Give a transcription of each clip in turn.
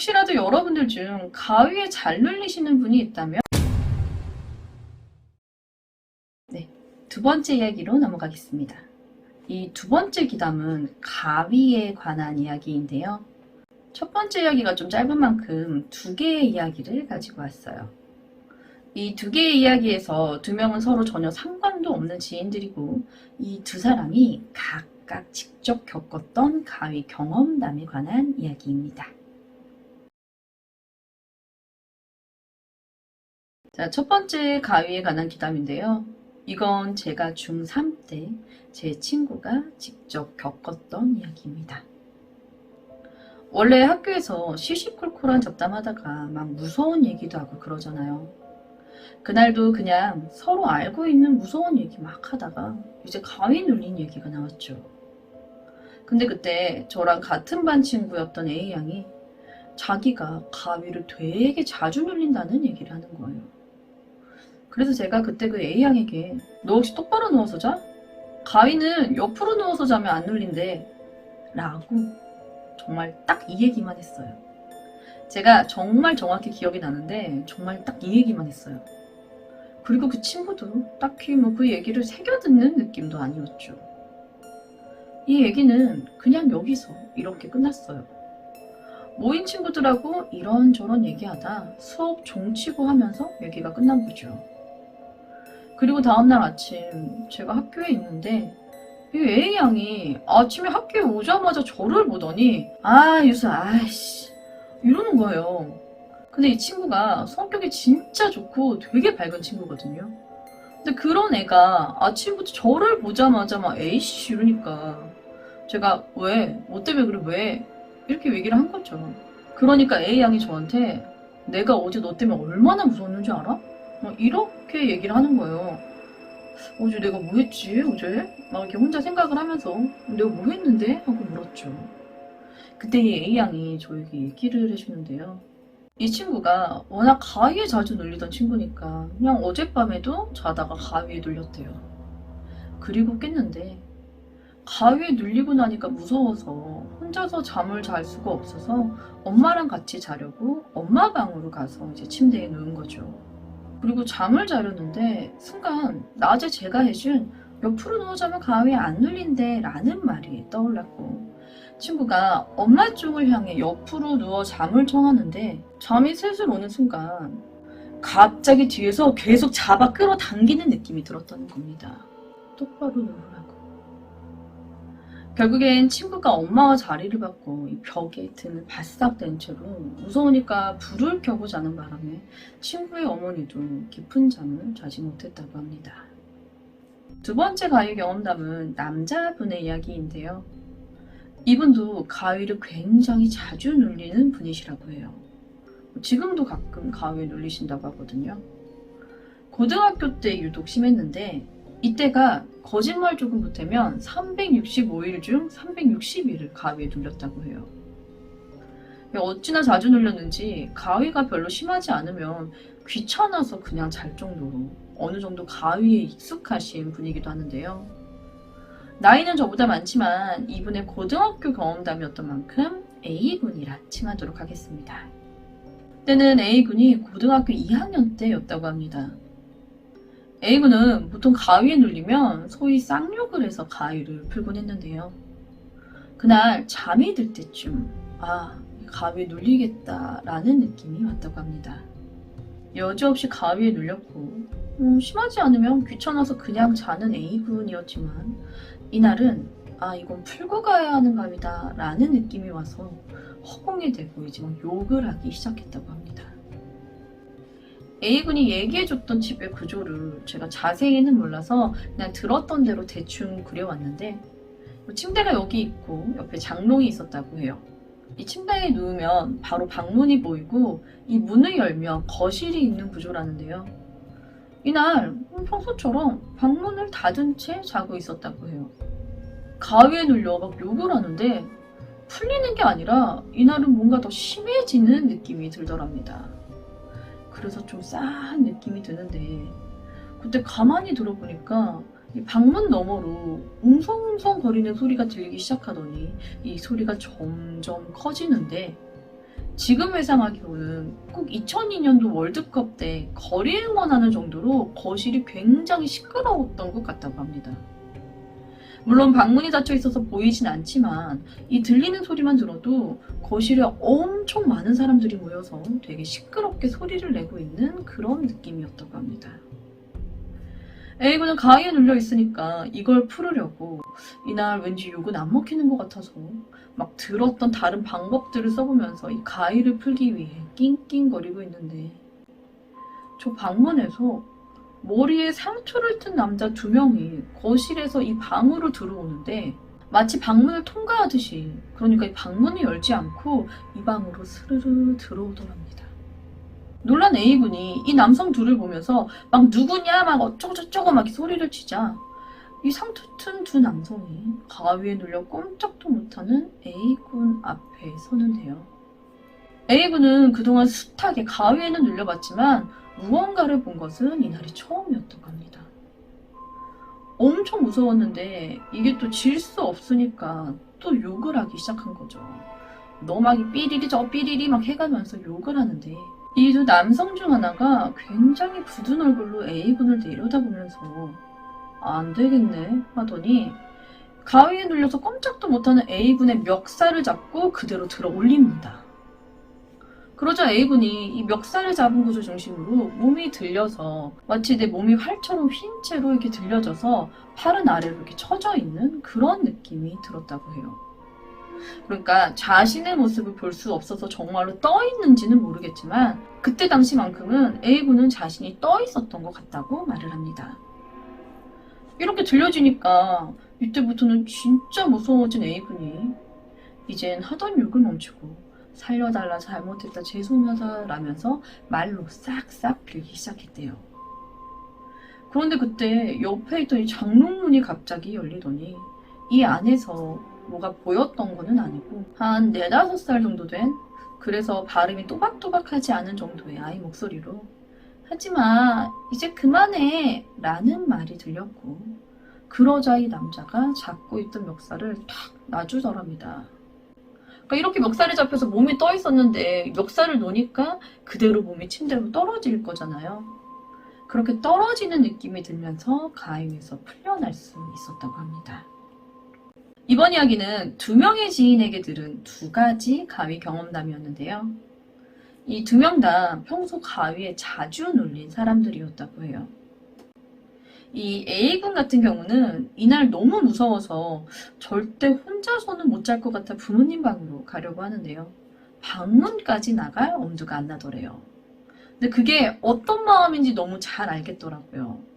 혹시라도 여러분들 중 가위에 잘 눌리시는 분이 있다면 네, 두 번째 이야기로 넘어가겠습니다. 이 두 번째 귀담은 가위에 관한 이야기인데요. 첫 번째 이야기가 좀 짧은 만큼 두 개의 이야기를 가지고 왔어요. 이 두 개의 이야기에서 두 명은 서로 전혀 상관도 없는 지인들이고 이 두 사람이 각각 직접 겪었던 가위 경험담에 관한 이야기입니다. 자, 첫 번째 가위에 관한 귀담인데요. 이건 제가 중3 때 제 친구가 직접 겪었던 이야기입니다. 원래 학교에서 시시콜콜한 잡담하다가 막 무서운 얘기도 하고 그러잖아요. 그날도 그냥 서로 알고 있는 무서운 얘기 막 하다가 이제 가위 눌린 얘기가 나왔죠. 근데 그때 저랑 같은 반 친구였던 A양이 자기가 가위를 되게 자주 눌린다는 얘기를 하는 거예요. 그래서 제가 그때 그 A양에게 너 혹시 똑바로 누워서 자? 가위는 옆으로 누워서 자면 안 눌린대 라고 정말 딱 이 얘기만 했어요. 제가 정말 정확히 기억이 나는데 정말 딱 이 얘기만 했어요. 그리고 그 친구도 딱히 뭐 그 얘기를 새겨듣는 느낌도 아니었죠. 이 얘기는 그냥 여기서 이렇게 끝났어요. 모인 친구들하고 이런저런 얘기하다 수업 종치고 하면서 얘기가 끝난 거죠. 그리고 다음날 아침 제가 학교에 있는데 이 A양이 아침에 학교에 오자마자 저를 보더니 유수 아이씨 이러는 거예요. 근데 이 친구가 성격이 진짜 좋고 되게 밝은 친구거든요. 근데 그런 애가 아침부터 저를 보자마자 막 에이씨 이러니까 제가 왜? 뭐 때문에 그래? 왜? 이렇게 얘기를 한 거죠. 그러니까 A양이 저한테 내가 어제 너 때문에 얼마나 무서웠는지 알아? 이렇게 얘기를 하는 거예요. 어제 내가 뭐 했지? 어제? 막 이렇게 혼자 생각을 하면서 내가 뭐 했는데? 하고 물었죠. 그때 이 A양이 저에게 얘기를 해주는데요. 이 친구가 워낙 가위에 자주 눌리던 친구니까 그냥 어젯밤에도 자다가 가위에 눌렸대요. 그리고 깼는데 가위에 눌리고 나니까 무서워서 혼자서 잠을 잘 수가 없어서 엄마랑 같이 자려고 엄마 방으로 가서 이제 침대에 누운 거죠. 그리고 잠을 자려는데 순간 낮에 제가 해준 옆으로 누워 자면 가위에 안 눌린대 라는 말이 떠올랐고 친구가 엄마 쪽을 향해 옆으로 누워 잠을 청하는데 잠이 슬슬 오는 순간 갑자기 뒤에서 계속 잡아 끌어당기는 느낌이 들었다는 겁니다. 똑바로 누우라고. 결국엔 친구가 엄마와 자리를 바꿔 이 벽에 등을 바싹 댄 채로 무서우니까 불을 켜고 자는 바람에 친구의 어머니도 깊은 잠을 자지 못했다고 합니다. 두 번째 가위 경험담은 남자분의 이야기인데요. 이분도 가위를 굉장히 자주 눌리는 분이시라고 해요. 지금도 가끔 가위에 눌리신다고 하거든요. 고등학교 때 유독 심했는데 이때가 거짓말 조금 보태면 365일 중 360일을 가위에 눌렸다고 해요. 어찌나 자주 눌렸는지 가위가 별로 심하지 않으면 귀찮아서 그냥 잘 정도로 어느 정도 가위에 익숙하신 분이기도 하는데요. 나이는 저보다 많지만 이분의 고등학교 경험담이었던 만큼 A군이라 칭하도록 하겠습니다. 때는 A군이 고등학교 2학년 때였다고 합니다. A군은 보통 가위에 눌리면 소위 쌍욕을 해서 가위를 풀곤 했는데요. 그날 잠이 들 때쯤 가위에 눌리겠다라는 느낌이 왔다고 합니다. 여지없이 가위에 눌렸고 심하지 않으면 귀찮아서 그냥 자는 A군이었지만 이날은 이건 풀고 가야 하는 가위다 라는 느낌이 와서 허공에 대고 이제 막 욕을 하기 시작했다고 합니다. A군이 얘기해줬던 집의 구조를 제가 자세히는 몰라서 그냥 들었던 대로 대충 그려왔는데 침대가 여기 있고 옆에 장롱이 있었다고 해요. 이 침대에 누우면 바로 방문이 보이고 이 문을 열면 거실이 있는 구조라는데요. 이날 평소처럼 방문을 닫은 채 자고 있었다고 해요. 가위에 눌려 막 욕을 하는데 풀리는 게 아니라 이날은 뭔가 더 심해지는 느낌이 들더랍니다. 그래서 좀 싸한 느낌이 드는데 그때 가만히 들어보니까 이 방문 너머로 웅성웅성 거리는 소리가 들리기 시작하더니 이 소리가 점점 커지는데 지금 회상하기로는 꼭 2002년도 월드컵 때 거리 응원하는 정도로 거실이 굉장히 시끄러웠던 것 같다고 합니다. 물론 방문이 닫혀 있어서 보이진 않지만 이 들리는 소리만 들어도 거실에 엄청 많은 사람들이 모여서 되게 시끄럽게 소리를 내고 있는 그런 느낌이었다고 합니다. A군은 가위에 눌려 있으니까 이걸 풀으려고 이날 왠지 욕은 안 먹히는 것 같아서 막 들었던 다른 방법들을 써보면서 이 가위를 풀기 위해 낑낑거리고 있는데, 저 방문에서 머리에 상처를 튼 남자 2명이 거실에서 이 방으로 들어오는데 마치 방문을 통과하듯이, 그러니까 이 방문을 열지 않고 이 방으로 스르르 들어오더랍니다. 놀란 A군이 이 남성 둘을 보면서 막 누구냐 막 어쩌고저쩌고 막 소리를 치자 이 상처 튼 2 남성이 가위에 눌려 꼼짝도 못하는 A군 앞에 서는데요. A군은 그동안 숱하게 가위에는 눌려봤지만 무언가를 본 것은 이날이 처음이었다고 합니다. 엄청 무서웠는데 이게 또 질 수 없으니까 또 욕을 하기 시작한 거죠. 너 막 삐리리 저 삐리리 막 해가면서 욕을 하는데, 이 2 남성 중 하나가 굉장히 굳은 얼굴로 A군을 내려다보면서 안 되겠네 하더니 가위에 눌려서 꼼짝도 못하는 A군의 멱살을 잡고 그대로 들어 올립니다. 그러자 A군이 이 멱살을 잡은 곳을 중심으로 몸이 들려서 마치 내 몸이 활처럼 휜 채로 이렇게 들려져서 팔은 아래로 이렇게 처져 있는 그런 느낌이 들었다고 해요. 그러니까 자신의 모습을 볼 수 없어서 정말로 떠 있는지는 모르겠지만 그때 당시만큼은 A군은 자신이 떠 있었던 것 같다고 말을 합니다. 이렇게 들려지니까 이때부터는 진짜 무서워진 A군이 이젠 하던 욕을 멈추고 살려달라, 잘못했다, 죄송하다 라면서 말로 싹싹 빌기 시작했대요. 그런데 그때 옆에 있던 이 장롱문이 갑자기 열리더니 이 안에서 뭐가 보였던 거는 아니고 한 4, 5살 정도 된, 그래서 발음이 또박또박하지 않은 정도의 아이 목소리로 하지마, 이제 그만해 라는 말이 들렸고, 그러자 이 남자가 잡고 있던 멱살을 탁 놔주더랍니다. 그러니까 이렇게 멱살이 잡혀서 몸이 떠 있었는데 멱살을 놓으니까 그대로 몸이 침대로 떨어질 거잖아요. 그렇게 떨어지는 느낌이 들면서 가위에서 풀려날 수 있었다고 합니다. 이번 이야기는 2명의 지인에게 들은 2가지 가위 경험담이었는데요. 이 2명 다 평소 가위에 자주 눌린 사람들이었다고 해요. 이 A군 같은 경우는 이날 너무 무서워서 절대 혼자서는 못 잘 것 같아 부모님 방으로 가려고 하는데요. 방문까지 나갈 엄두가 안 나더래요. 근데 그게 어떤 마음인지 너무 잘 알겠더라고요.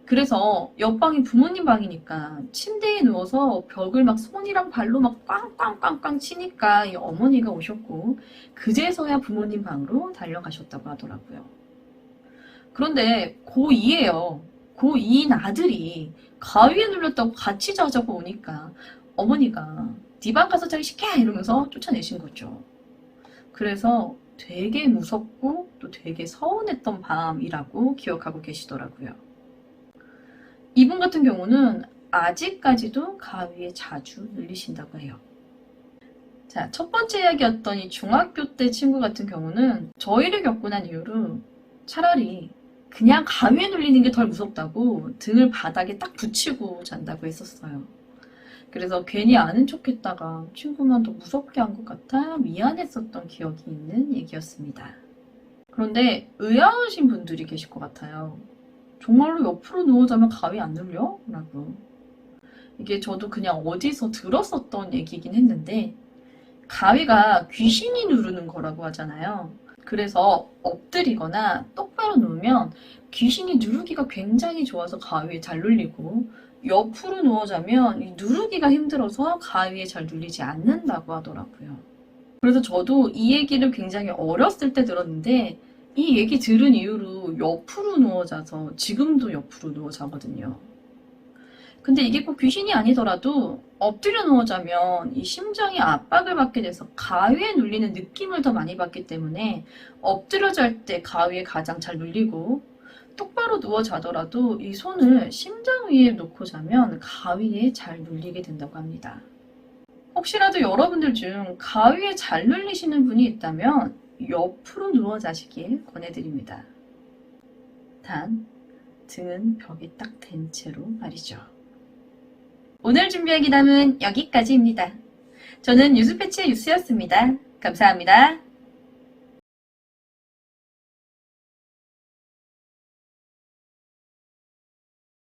그래서 옆방이 부모님 방이니까 침대에 누워서 벽을 막 손이랑 발로 막 꽝꽝꽝꽝 치니까 이 어머니가 오셨고 그제서야 부모님 방으로 달려가셨다고 하더라고요. 그런데 고2예요. 고2인 아들이 가위에 눌렸다고 같이 자자고 오니까 어머니가 네 방 가서 자기 시켜 이러면서 쫓아내신 거죠. 그래서 되게 무섭고 또 되게 서운했던 밤이라고 기억하고 계시더라고요. 이분 같은 경우는 아직까지도 가위에 자주 눌리신다고 해요. 자, 첫 번째 이야기였던 이 중학교 때 친구 같은 경우는 저희를 겪고 난 이후로 차라리 그냥 가위에 눌리는 게 덜 무섭다고 등을 바닥에 딱 붙이고 잔다고 했었어요. 그래서 괜히 아는 척했다가 친구만 더 무섭게 한 것 같아 미안했었던 기억이 있는 얘기였습니다. 그런데 의아하신 분들이 계실 것 같아요. 정말로 옆으로 누워 자면 가위 안 눌려? 라고. 이게 저도 그냥 어디서 들었었던 얘기긴 했는데 가위가 귀신이 누르는 거라고 하잖아요. 그래서 엎드리거나 똑바로 누우면 귀신이 누르기가 굉장히 좋아서 가위에 잘 눌리고, 옆으로 누워 자면 누르기가 힘들어서 가위에 잘 눌리지 않는다고 하더라고요. 그래서 저도 이 얘기를 굉장히 어렸을 때 들었는데 이 얘기 들은 이후로 옆으로 누워 자서 지금도 옆으로 누워 자거든요. 근데 이게 꼭 귀신이 아니더라도 엎드려 누워 자면 이 심장이 압박을 받게 돼서 가위에 눌리는 느낌을 더 많이 받기 때문에 엎드려 잘 때 가위에 가장 잘 눌리고, 똑바로 누워 자더라도 이 손을 심장 위에 놓고 자면 가위에 잘 눌리게 된다고 합니다. 혹시라도 여러분들 중 가위에 잘 눌리시는 분이 있다면 옆으로 누워 자시길 권해드립니다. 단, 등은 벽에 딱 댄 채로 말이죠. 오늘 준비한 기담은 여기까지입니다. 저는 유스패치의 유스였습니다. 감사합니다.